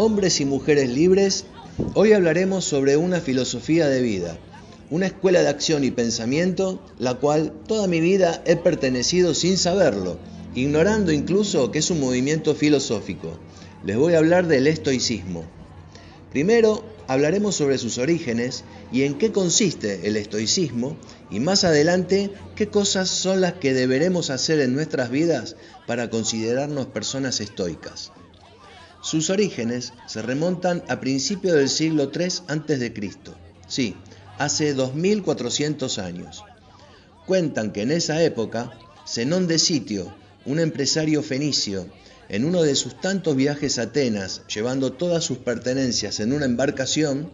Hombres y mujeres libres, hoy hablaremos sobre una filosofía de vida, una escuela de acción y pensamiento, la cual toda mi vida he pertenecido sin saberlo, ignorando incluso que es un movimiento filosófico. Les voy a hablar del estoicismo. Primero hablaremos sobre sus orígenes y en qué consiste el estoicismo, y más adelante qué cosas son las que deberemos hacer en nuestras vidas para considerarnos personas estoicas. Sus orígenes se remontan a principios del siglo III a.C., sí, hace 2400 años. Cuentan que en esa época, Zenón de Sitio, un empresario fenicio, en uno de sus tantos viajes a Atenas, llevando todas sus pertenencias en una embarcación,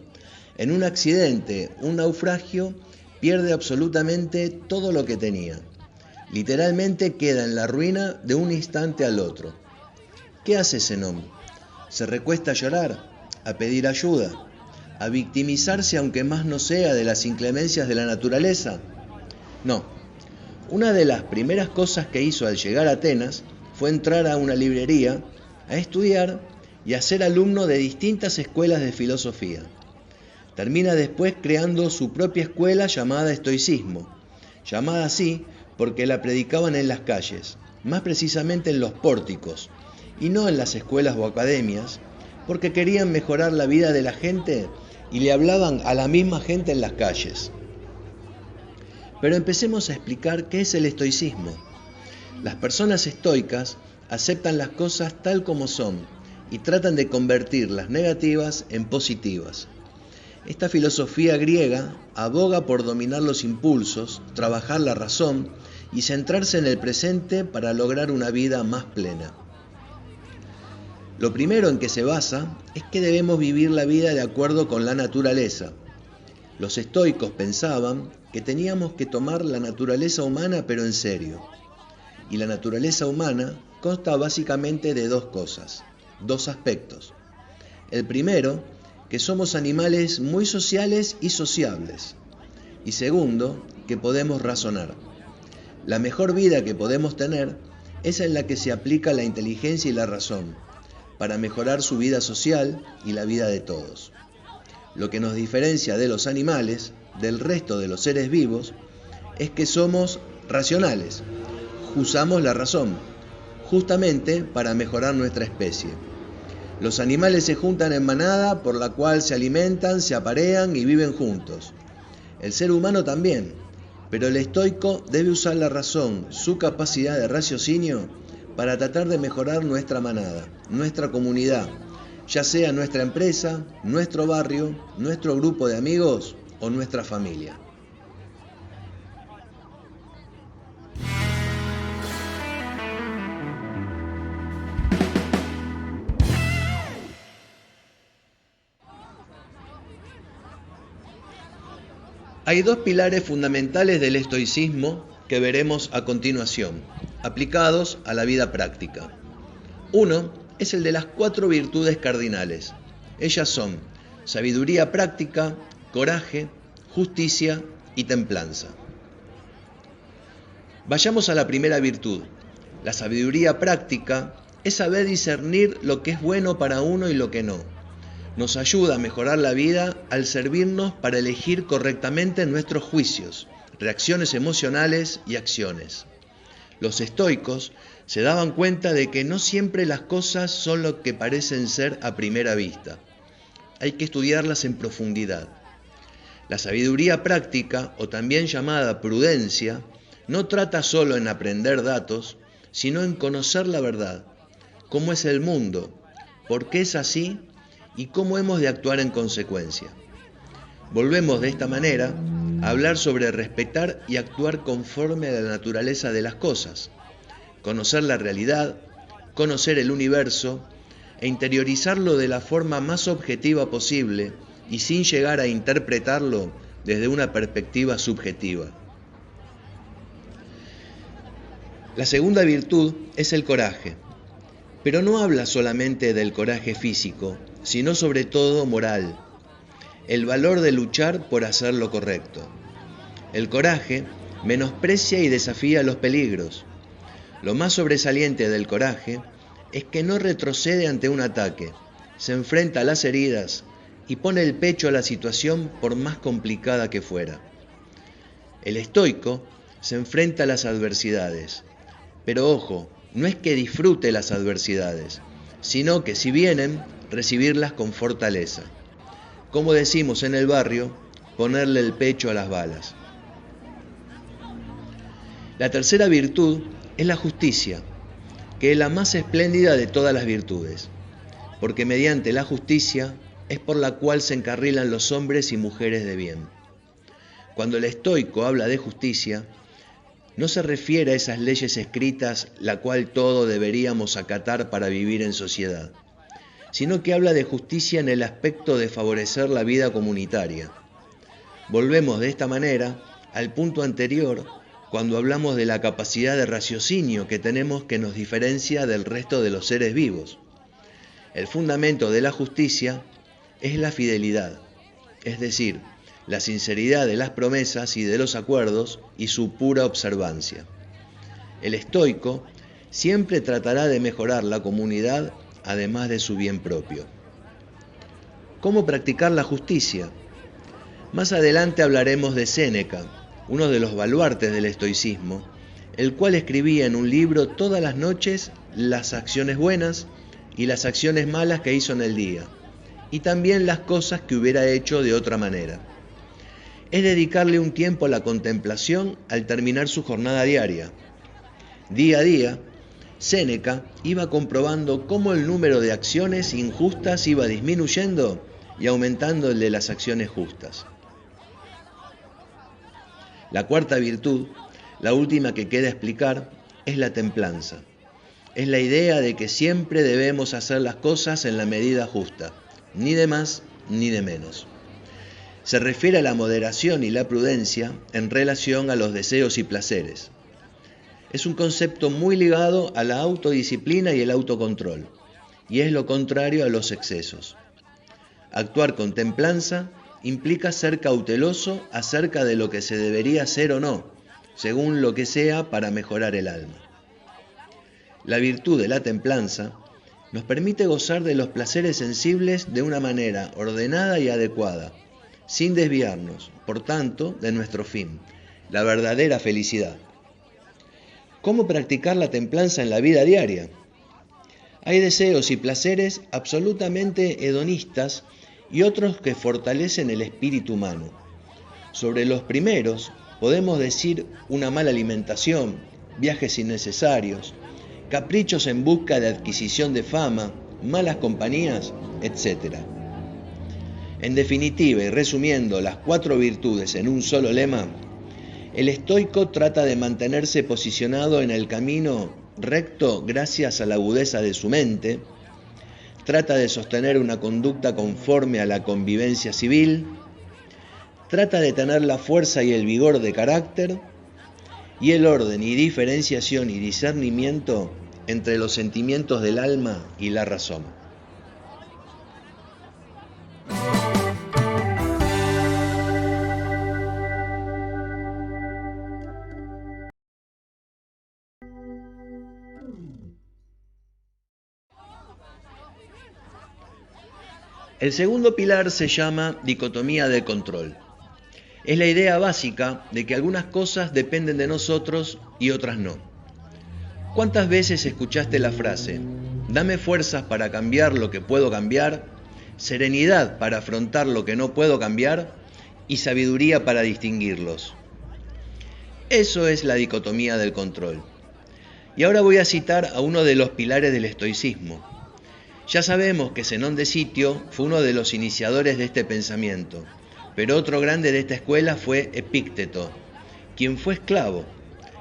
en un accidente, un naufragio, pierde absolutamente todo lo que tenía. Literalmente queda en la ruina de un instante al otro. ¿Qué hace Zenón? Se recuesta a llorar, a pedir ayuda, a victimizarse aunque más no sea de las inclemencias de la naturaleza. No, una de las primeras cosas que hizo al llegar a Atenas fue entrar a una librería, a estudiar y a ser alumno de distintas escuelas de filosofía. Termina después creando su propia escuela llamada estoicismo, llamada así porque la predicaban en las calles, más precisamente en los pórticos, y no en las escuelas o academias, porque querían mejorar la vida de la gente y le hablaban a la misma gente en las calles. Pero empecemos a explicar qué es el estoicismo. Las personas estoicas aceptan las cosas tal como son y tratan de convertir las negativas en positivas. Esta filosofía griega aboga por dominar los impulsos, trabajar la razón y centrarse en el presente para lograr una vida más plena. Lo primero en que se basa es que debemos vivir la vida de acuerdo con la naturaleza. Los estoicos pensaban que teníamos que tomar la naturaleza humana pero en serio. Y la naturaleza humana consta básicamente de dos cosas, dos aspectos. El primero, que somos animales muy sociales y sociables. Y segundo, que podemos razonar. La mejor vida que podemos tener es en la que se aplica la inteligencia y la razón, para mejorar su vida social y la vida de todos. Lo que nos diferencia de los animales, del resto de los seres vivos, es que somos racionales, usamos la razón, justamente para mejorar nuestra especie. Los animales se juntan en manada por la cual se alimentan, se aparean y viven juntos. El ser humano también, pero el estoico debe usar la razón, su capacidad de raciocinio, para tratar de mejorar nuestra manada, nuestra comunidad, ya sea nuestra empresa, nuestro barrio, nuestro grupo de amigos o nuestra familia. Hay dos pilares fundamentales del estoicismo que veremos a continuación, aplicados a la vida práctica. Uno es el de las 4 virtudes cardinales. Ellas son sabiduría práctica, coraje, justicia y templanza. Vayamos a la primera virtud. La sabiduría práctica es saber discernir lo que es bueno para uno y lo que no. Nos ayuda a mejorar la vida al servirnos para elegir correctamente nuestros juicios, reacciones emocionales y acciones. Los estoicos se daban cuenta de que no siempre las cosas son lo que parecen ser a primera vista. Hay que estudiarlas en profundidad. La sabiduría práctica, o también llamada prudencia, no trata solo en aprender datos, sino en conocer la verdad, cómo es el mundo, por qué es así y cómo hemos de actuar en consecuencia. Volvemos de esta manera a hablar sobre respetar y actuar conforme a la naturaleza de las cosas, conocer la realidad, conocer el universo e interiorizarlo de la forma más objetiva posible y sin llegar a interpretarlo desde una perspectiva subjetiva. La segunda virtud es el coraje, pero no habla solamente del coraje físico, sino sobre todo moral, el valor de luchar por hacer lo correcto. El coraje menosprecia y desafía los peligros. Lo más sobresaliente del coraje es que no retrocede ante un ataque, se enfrenta a las heridas y pone el pecho a la situación por más complicada que fuera. El estoico se enfrenta a las adversidades, pero ojo, no es que disfrute las adversidades, sino que si vienen, recibirlas con fortaleza. Como decimos en el barrio, ponerle el pecho a las balas. La tercera virtud es la justicia, que es la más espléndida de todas las virtudes, porque mediante la justicia es por la cual se encarrilan los hombres y mujeres de bien. Cuando el estoico habla de justicia, no se refiere a esas leyes escritas la cual todos deberíamos acatar para vivir en sociedad, sino que habla de justicia en el aspecto de favorecer la vida comunitaria. Volvemos de esta manera al punto anterior, cuando hablamos de la capacidad de raciocinio que tenemos que nos diferencia del resto de los seres vivos. El fundamento de la justicia es la fidelidad, es decir, la sinceridad de las promesas y de los acuerdos y su pura observancia. El estoico siempre tratará de mejorar la comunidad además de su bien propio. ¿Cómo practicar la justicia? Más adelante hablaremos de Séneca, uno de los baluartes del estoicismo, el cual escribía en un libro todas las noches las acciones buenas y las acciones malas que hizo en el día, y también las cosas que hubiera hecho de otra manera. Es dedicarle un tiempo a la contemplación al terminar su jornada diaria. Día a día, Séneca iba comprobando cómo el número de acciones injustas iba disminuyendo y aumentando el de las acciones justas. La cuarta virtud, la última que queda explicar, es la templanza. Es la idea de que siempre debemos hacer las cosas en la medida justa, ni de más ni de menos. Se refiere a la moderación y la prudencia en relación a los deseos y placeres. Es un concepto muy ligado a la autodisciplina y el autocontrol, y es lo contrario a los excesos. Actuar con templanza implica ser cauteloso acerca de lo que se debería hacer o no, según lo que sea para mejorar el alma. La virtud de la templanza nos permite gozar de los placeres sensibles de una manera ordenada y adecuada, sin desviarnos, por tanto, de nuestro fin, la verdadera felicidad. ¿Cómo practicar la templanza en la vida diaria? Hay deseos y placeres absolutamente hedonistas y otros que fortalecen el espíritu humano. Sobre los primeros, podemos decir una mala alimentación, viajes innecesarios, caprichos en busca de adquisición de fama, malas compañías, etc. En definitiva y resumiendo las 4 virtudes en un solo lema, el estoico trata de mantenerse posicionado en el camino recto gracias a la agudeza de su mente, trata de sostener una conducta conforme a la convivencia civil, trata de tener la fuerza y el vigor de carácter y el orden y diferenciación y discernimiento entre los sentimientos del alma y la razón. El segundo pilar se llama dicotomía del control. Es la idea básica de que algunas cosas dependen de nosotros y otras no. ¿Cuántas veces escuchaste la frase, dame fuerzas para cambiar lo que puedo cambiar, serenidad para afrontar lo que no puedo cambiar y sabiduría para distinguirlos? Eso es la dicotomía del control. Y ahora voy a citar a uno de los pilares del estoicismo. Ya sabemos que Zenón de Sitio fue uno de los iniciadores de este pensamiento, pero otro grande de esta escuela fue Epícteto, quien fue esclavo.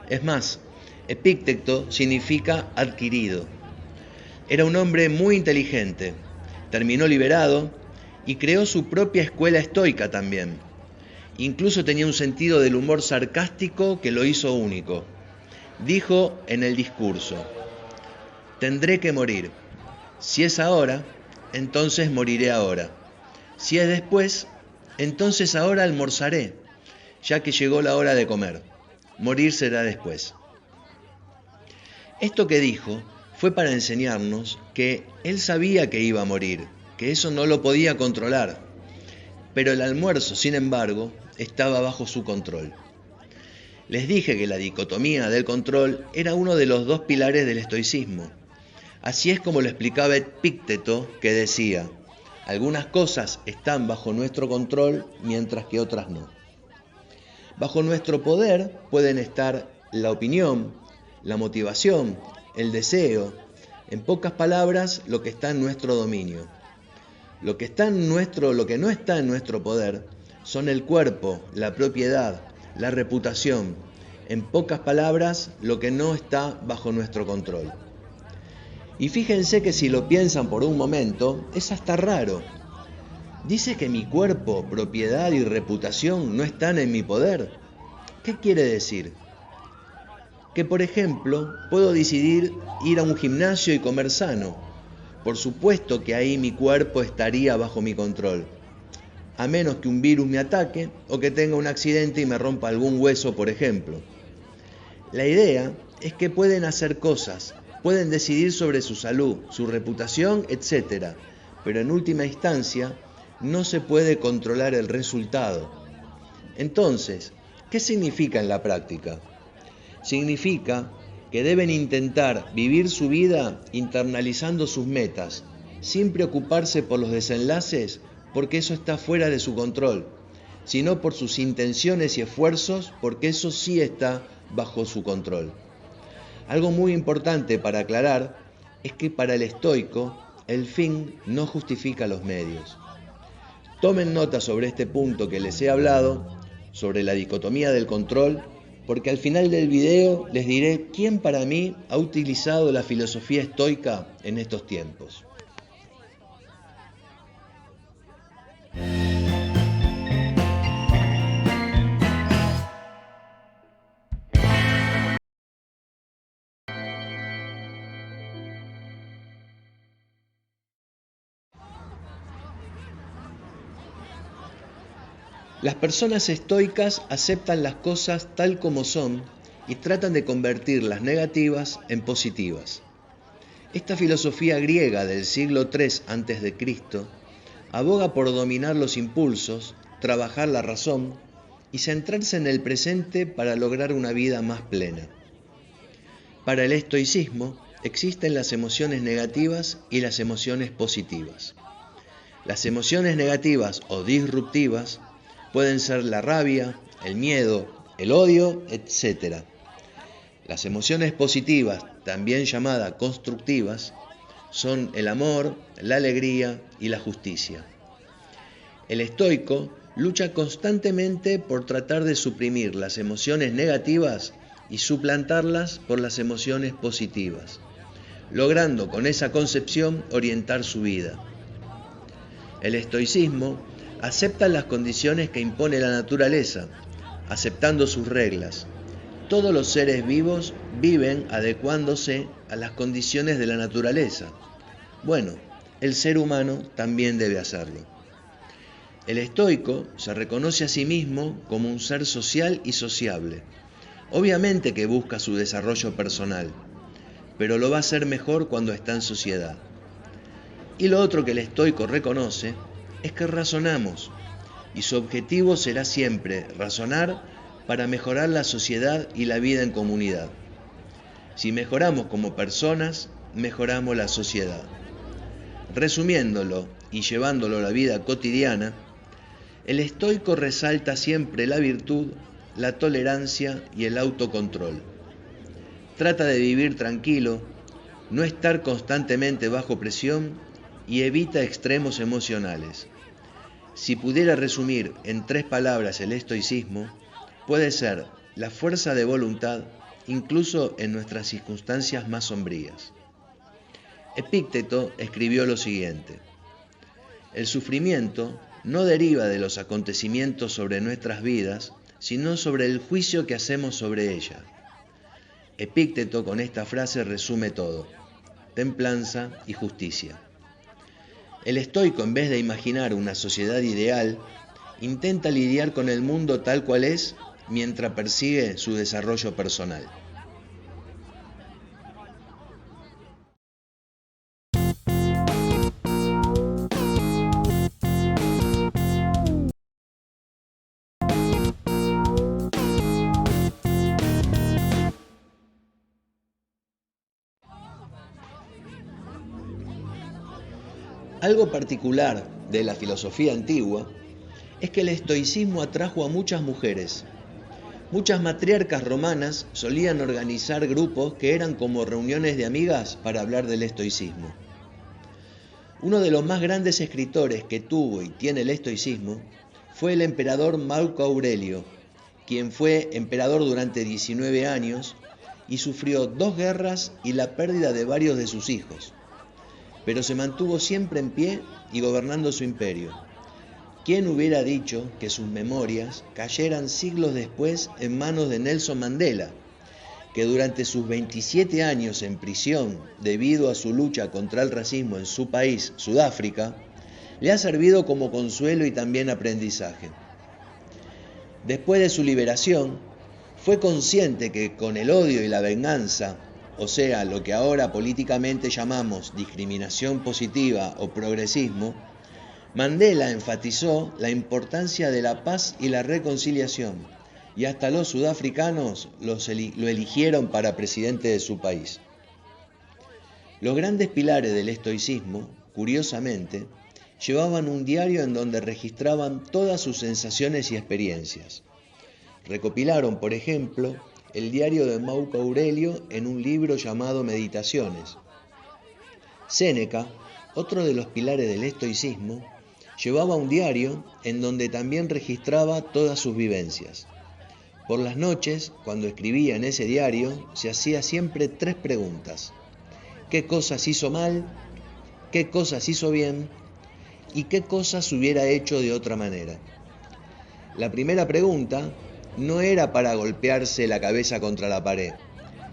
Es más, Epícteto significa adquirido. Era un hombre muy inteligente, terminó liberado y creó su propia escuela estoica también. Incluso tenía un sentido del humor sarcástico que lo hizo único. Dijo en el discurso, tendré que morir. Si es ahora, entonces moriré ahora. Si es después, entonces ahora almorzaré, ya que llegó la hora de comer. Morir será después. Esto que dijo fue para enseñarnos que él sabía que iba a morir, que eso no lo podía controlar, pero el almuerzo, sin embargo, estaba bajo su control. Les dije que la dicotomía del control era uno de los dos pilares del estoicismo. Así es como lo explicaba Epícteto, que decía: algunas cosas están bajo nuestro control, mientras que otras no. Bajo nuestro poder pueden estar la opinión, la motivación, el deseo, en pocas palabras, lo que está en nuestro dominio. Lo que no está en nuestro poder son el cuerpo, la propiedad, la reputación, en pocas palabras, lo que no está bajo nuestro control. Y fíjense que si lo piensan por un momento, es hasta raro. Dice que mi cuerpo, propiedad y reputación no están en mi poder. ¿Qué quiere decir? Que, por ejemplo, puedo decidir ir a un gimnasio y comer sano. Por supuesto que ahí mi cuerpo estaría bajo mi control, a menos que un virus me ataque o que tenga un accidente y me rompa algún hueso, por ejemplo. La idea es que pueden hacer cosas, pueden decidir sobre su salud, su reputación, etc. Pero en última instancia, no se puede controlar el resultado. Entonces, ¿qué significa en la práctica? Significa que deben intentar vivir su vida internalizando sus metas, sin preocuparse por los desenlaces, porque eso está fuera de su control, sino por sus intenciones y esfuerzos, porque eso sí está bajo su control. Algo muy importante para aclarar es que para el estoico, el fin no justifica los medios. Tomen nota sobre este punto que les he hablado, sobre la dicotomía del control, porque al final del video les diré quién para mí ha utilizado la filosofía estoica en estos tiempos. Las personas estoicas aceptan las cosas tal como son y tratan de convertir las negativas en positivas. Esta filosofía griega del siglo III a.C. aboga por dominar los impulsos, trabajar la razón y centrarse en el presente para lograr una vida más plena. Para el estoicismo existen las emociones negativas y las emociones positivas. Las emociones negativas o disruptivas pueden ser la rabia, el miedo, el odio, etc. Las emociones positivas, también llamadas constructivas, son el amor, la alegría y la justicia. El estoico lucha constantemente por tratar de suprimir las emociones negativas y suplantarlas por las emociones positivas, logrando con esa concepción orientar su vida. El estoicismo acepta las condiciones que impone la naturaleza, aceptando sus reglas. Todos los seres vivos viven adecuándose a las condiciones de la naturaleza. Bueno, el ser humano también debe hacerlo. El estoico se reconoce a sí mismo como un ser social y sociable. Obviamente que busca su desarrollo personal, pero lo va a hacer mejor cuando está en sociedad. Y lo otro que el estoico reconoce es que razonamos, y su objetivo será siempre razonar para mejorar la sociedad y la vida en comunidad. Si mejoramos como personas, mejoramos la sociedad. Resumiéndolo y llevándolo a la vida cotidiana, el estoico resalta siempre la virtud, la tolerancia y el autocontrol. Trata de vivir tranquilo, no estar constantemente bajo presión y evita extremos emocionales. Si pudiera resumir en 3 palabras el estoicismo, puede ser la fuerza de voluntad, incluso en nuestras circunstancias más sombrías. Epícteto escribió lo siguiente: el sufrimiento no deriva de los acontecimientos sobre nuestras vidas, sino sobre el juicio que hacemos sobre ella. Epícteto con esta frase resume todo: templanza y justicia. El estoico, en vez de imaginar una sociedad ideal, intenta lidiar con el mundo tal cual es mientras persigue su desarrollo personal. Algo particular de la filosofía antigua es que el estoicismo atrajo a muchas mujeres. Muchas matriarcas romanas solían organizar grupos que eran como reuniones de amigas para hablar del estoicismo. Uno de los más grandes escritores que tuvo y tiene el estoicismo fue el emperador Marco Aurelio, quien fue emperador durante 19 años y sufrió 2 guerras y la pérdida de varios de sus hijos, pero se mantuvo siempre en pie y gobernando su imperio. ¿Quién hubiera dicho que sus memorias cayeran siglos después en manos de Nelson Mandela, que durante sus 27 años en prisión debido a su lucha contra el racismo en su país, Sudáfrica, le ha servido como consuelo y también aprendizaje? Después de su liberación, fue consciente que con el odio y la venganza, o sea, lo que ahora políticamente llamamos discriminación positiva o progresismo, Mandela enfatizó la importancia de la paz y la reconciliación, y hasta los sudafricanos lo eligieron para presidente de su país. Los grandes pilares del estoicismo, curiosamente, llevaban un diario en donde registraban todas sus sensaciones y experiencias. Recopilaron, por ejemplo, el diario de Marco Aurelio en un libro llamado Meditaciones. Séneca, otro de los pilares del estoicismo, llevaba un diario en donde también registraba todas sus vivencias. Por las noches, cuando escribía en ese diario, se hacía siempre 3 preguntas. ¿Qué cosas hizo mal? ¿Qué cosas hizo bien? ¿Y qué cosas hubiera hecho de otra manera? La primera pregunta no era para golpearse la cabeza contra la pared,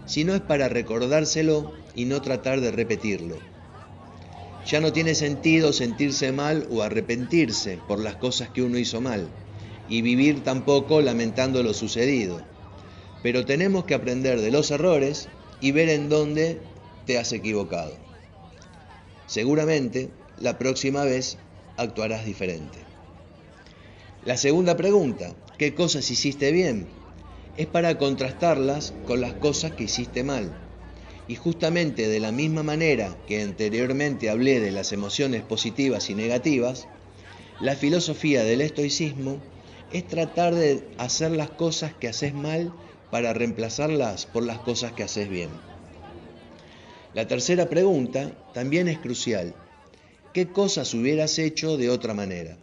sino es para recordárselo y no tratar de repetirlo. Ya no tiene sentido sentirse mal o arrepentirse por las cosas que uno hizo mal, y vivir tampoco lamentando lo sucedido. Pero tenemos que aprender de los errores y ver en dónde te has equivocado. Seguramente, la próxima vez actuarás diferente. La segunda pregunta, ¿qué cosas hiciste bien? Es para contrastarlas con las cosas que hiciste mal. Y justamente de la misma manera que anteriormente hablé de las emociones positivas y negativas, la filosofía del estoicismo es tratar de hacer las cosas que haces mal para reemplazarlas por las cosas que haces bien. La tercera pregunta también es crucial. ¿Qué cosas hubieras hecho de otra manera?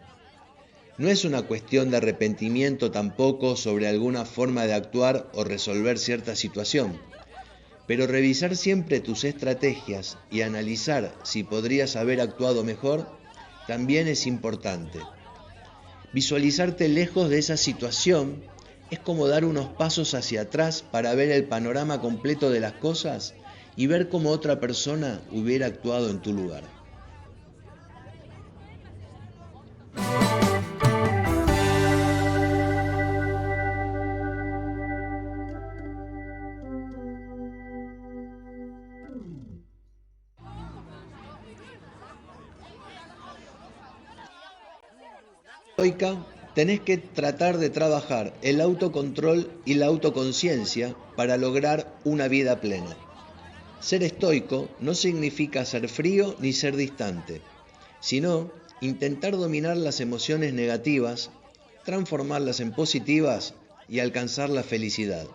No es una cuestión de arrepentimiento tampoco sobre alguna forma de actuar o resolver cierta situación, pero revisar siempre tus estrategias y analizar si podrías haber actuado mejor también es importante. Visualizarte lejos de esa situación es como dar unos pasos hacia atrás para ver el panorama completo de las cosas y ver cómo otra persona hubiera actuado en tu lugar. Estoica, tenés que tratar de trabajar el autocontrol y la autoconciencia para lograr una vida plena. Ser estoico no significa ser frío ni ser distante, sino intentar dominar las emociones negativas, transformarlas en positivas y alcanzar la felicidad.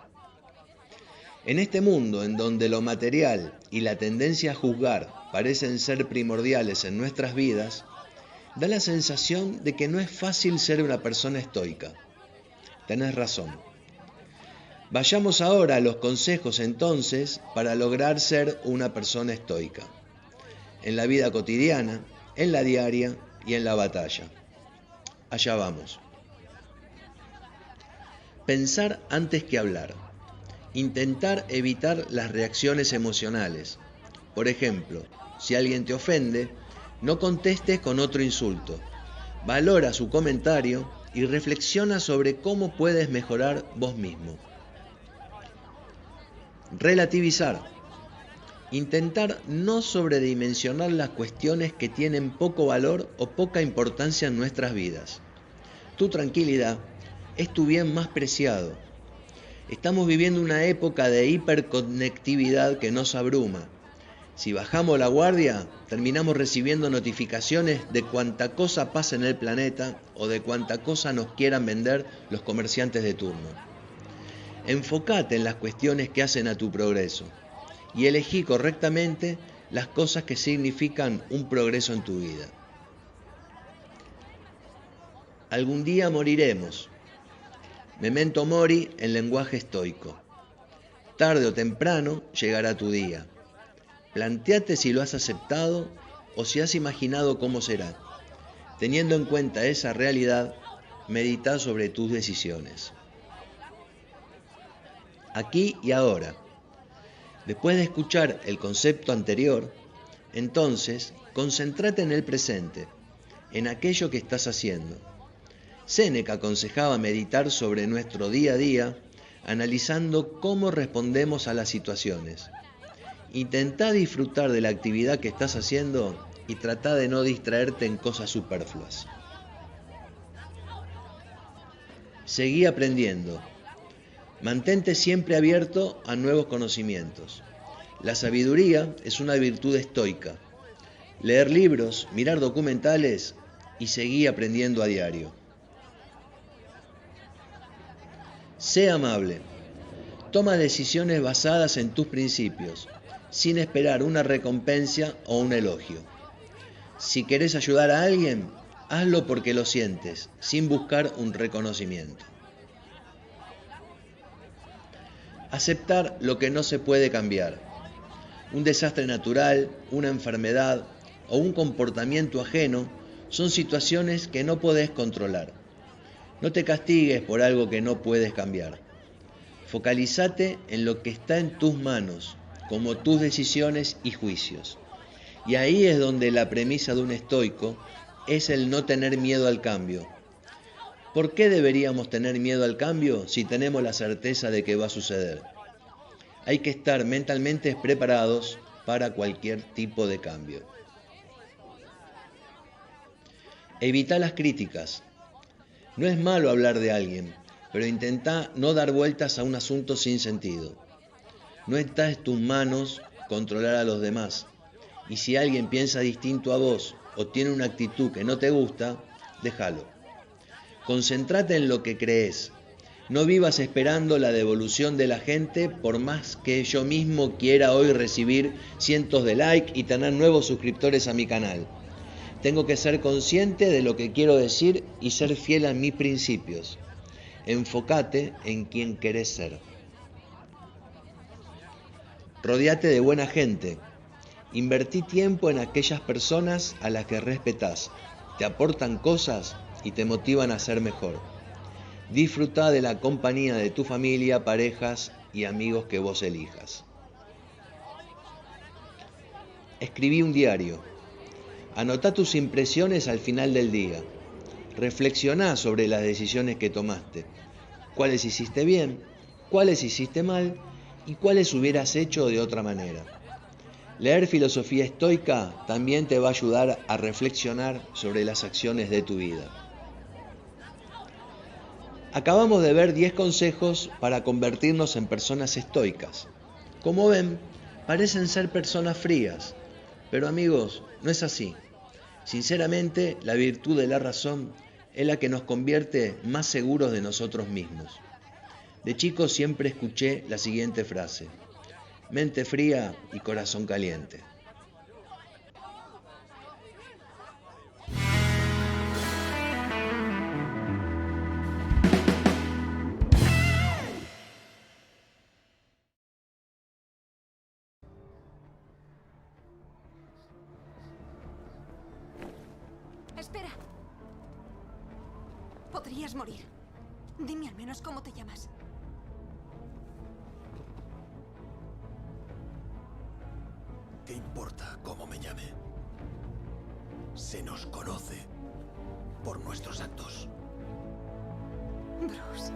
En este mundo en donde lo material y la tendencia a juzgar parecen ser primordiales en nuestras vidas, da la sensación de que no es fácil ser una persona estoica. Tenés razón. Vayamos ahora a los consejos entonces para lograr ser una persona estoica. En la vida cotidiana, en la diaria y en la batalla. Allá vamos. Pensar antes que hablar. Intentar evitar las reacciones emocionales. Por ejemplo, si alguien te ofende, no contestes con otro insulto. Valora su comentario y reflexiona sobre cómo puedes mejorar vos mismo. Relativizar. Intentar no sobredimensionar las cuestiones que tienen poco valor o poca importancia en nuestras vidas. Tu tranquilidad es tu bien más preciado. Estamos viviendo una época de hiperconectividad que nos abruma Si bajamos la guardia, terminamos recibiendo notificaciones de cuánta cosa pasa en el planeta o de cuánta cosa nos quieran vender los comerciantes de turno. Enfócate en las cuestiones que hacen a tu progreso y elegí correctamente las cosas que significan un progreso en tu vida. Algún día moriremos. Memento mori en lenguaje estoico. Tarde o temprano llegará tu día. Plantéate si lo has aceptado o si has imaginado cómo será. Teniendo en cuenta esa realidad, medita sobre tus decisiones. Aquí y ahora. Después de escuchar el concepto anterior, entonces, concéntrate en el presente, en aquello que estás haciendo. Séneca aconsejaba meditar sobre nuestro día a día, analizando cómo respondemos a las situaciones. Intentá disfrutar de la actividad que estás haciendo y tratá de no distraerte en cosas superfluas. Seguí aprendiendo. Mantente siempre abierto a nuevos conocimientos. La sabiduría es una virtud estoica. Leer libros, mirar documentales y seguí aprendiendo a diario. Sé amable. Toma decisiones basadas en tus principios, sin esperar una recompensa o un elogio. Si querés ayudar a alguien, hazlo porque lo sientes, sin buscar un reconocimiento. Aceptar lo que no se puede cambiar. Un desastre natural, una enfermedad o un comportamiento ajeno son situaciones que no podés controlar. No te castigues por algo que no puedes cambiar. Focalízate en lo que está en tus manos, como tus decisiones y juicios. Y ahí es donde la premisa de un estoico es el no tener miedo al cambio. ¿Por qué deberíamos tener miedo al cambio si tenemos la certeza de que va a suceder? Hay que estar mentalmente preparados para cualquier tipo de cambio. Evita las críticas. No es malo hablar de alguien, pero intenta no dar vueltas a un asunto sin sentido. No está en tus manos controlar a los demás. Y si alguien piensa distinto a vos o tiene una actitud que no te gusta, déjalo. Concéntrate en lo que crees. No vivas esperando la devolución de la gente, por más que yo mismo quiera hoy recibir cientos de likes y tener nuevos suscriptores a mi canal. Tengo que ser consciente de lo que quiero decir y ser fiel a mis principios. Enfócate en quién querés ser. Rodéate de buena gente. Invertí tiempo en aquellas personas a las que respetás, te aportan cosas y te motivan a ser mejor. Disfruta de la compañía de tu familia, parejas y amigos que vos elijas. Escribí un diario. Anotá tus impresiones al final del día. Reflexioná sobre las decisiones que tomaste. Cuáles hiciste bien, cuáles hiciste mal y cuáles hubieras hecho de otra manera. Leer filosofía estoica también te va a ayudar a reflexionar sobre las acciones de tu vida. Acabamos de ver 10 consejos para convertirnos en personas estoicas. Como ven, parecen ser personas frías, pero amigos, no es así. Sinceramente, la virtud de la razón es la que nos convierte más seguros de nosotros mismos. De chico siempre escuché la siguiente frase: mente fría y corazón caliente. Espera. Podrías morir. Dime al menos cómo te llamas. ¿Qué importa cómo me llame? Se nos conoce por nuestros actos. Bruce.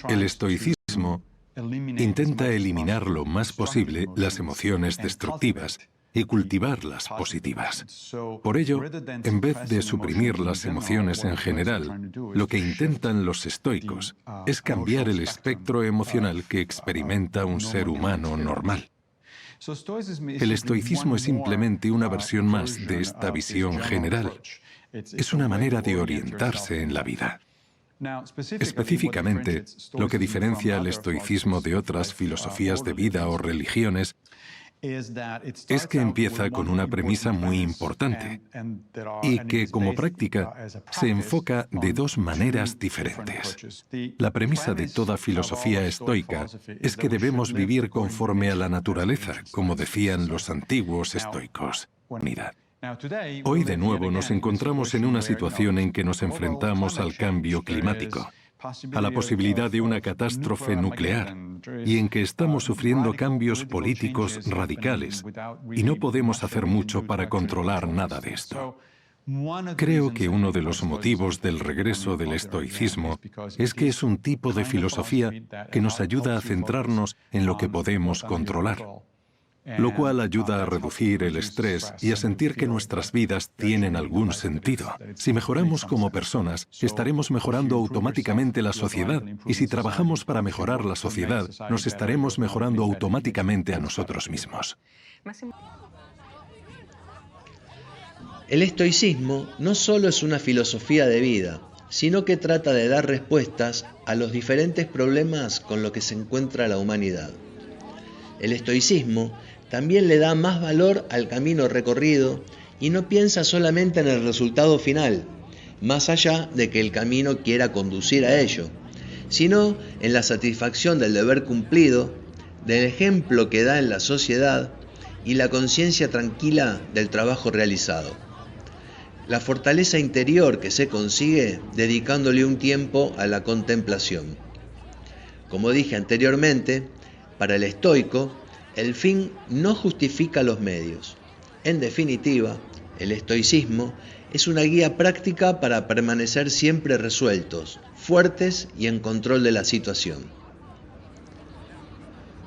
El estoicismo intenta eliminar lo más posible las emociones destructivas y cultivar las positivas. Por ello, en vez de suprimir las emociones en general, lo que intentan los estoicos es cambiar el espectro emocional que experimenta un ser humano normal. El estoicismo es simplemente una versión más de esta visión general. Es una manera de orientarse en la vida. Específicamente, lo que diferencia al estoicismo de otras filosofías de vida o religiones es que empieza con una premisa muy importante y que, como práctica, se enfoca de dos maneras diferentes. La premisa de toda filosofía estoica es que debemos vivir conforme a la naturaleza, como decían los antiguos estoicos. Unidad. Hoy, de nuevo, nos encontramos en una situación en que nos enfrentamos al cambio climático, a la posibilidad de una catástrofe nuclear, y en que estamos sufriendo cambios políticos radicales, y no podemos hacer mucho para controlar nada de esto. Creo que uno de los motivos del regreso del estoicismo es que es un tipo de filosofía que nos ayuda a centrarnos en lo que podemos controlar, lo cual ayuda a reducir el estrés y a sentir que nuestras vidas tienen algún sentido. Si mejoramos como personas, estaremos mejorando automáticamente la sociedad, y si trabajamos para mejorar la sociedad, nos estaremos mejorando automáticamente a nosotros mismos. El estoicismo no solo es una filosofía de vida, sino que trata de dar respuestas a los diferentes problemas con los que se encuentra la humanidad. El estoicismo también le da más valor al camino recorrido y no piensa solamente en el resultado final, más allá de que el camino quiera conducir a ello, sino en la satisfacción del deber cumplido, del ejemplo que da en la sociedad y la conciencia tranquila del trabajo realizado. La fortaleza interior que se consigue dedicándole un tiempo a la contemplación. Como dije anteriormente, para el estoico, el fin no justifica los medios. En definitiva, el estoicismo es una guía práctica para permanecer siempre resueltos, fuertes y en control de la situación.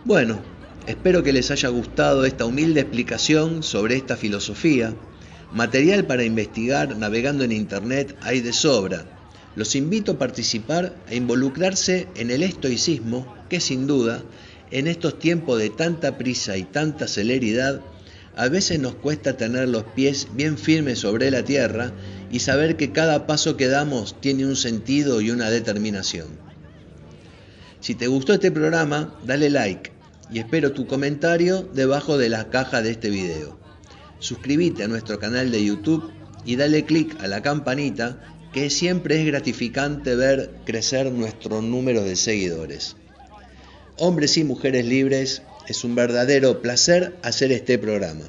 Bueno, espero que les haya gustado esta humilde explicación sobre esta filosofía. Material para investigar navegando en internet hay de sobra. Los invito a participar e involucrarse en el estoicismo, que sin duda, en estos tiempos de tanta prisa y tanta celeridad, a veces nos cuesta tener los pies bien firmes sobre la tierra y saber que cada paso que damos tiene un sentido y una determinación. Si te gustó este programa, dale like y espero tu comentario debajo de la caja de este video. Suscríbete a nuestro canal de YouTube y dale click a la campanita, que siempre es gratificante ver crecer nuestro número de seguidores. Hombres y mujeres libres, es un verdadero placer hacer este programa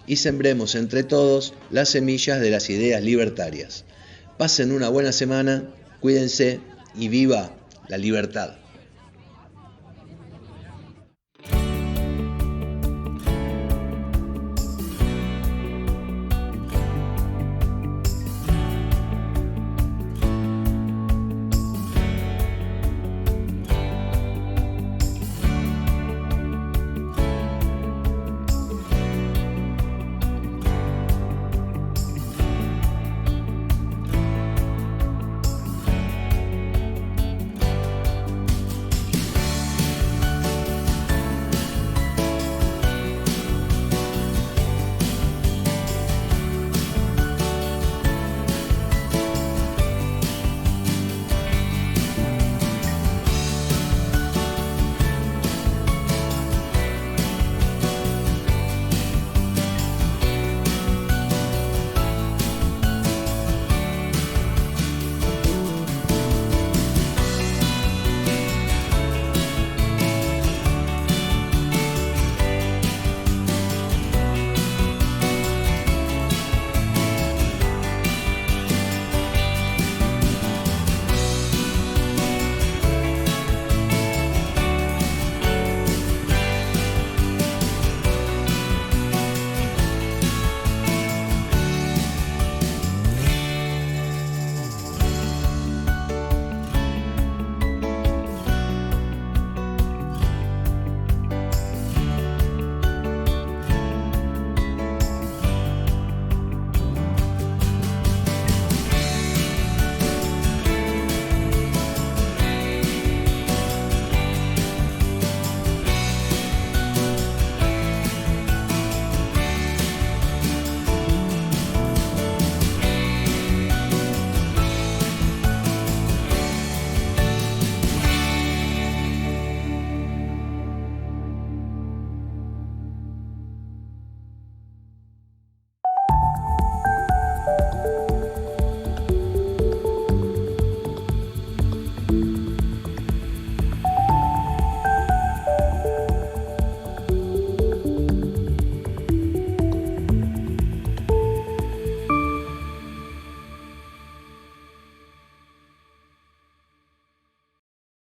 y sembremos entre todos las semillas de las ideas libertarias. Pasen una buena semana, cuídense y viva la libertad.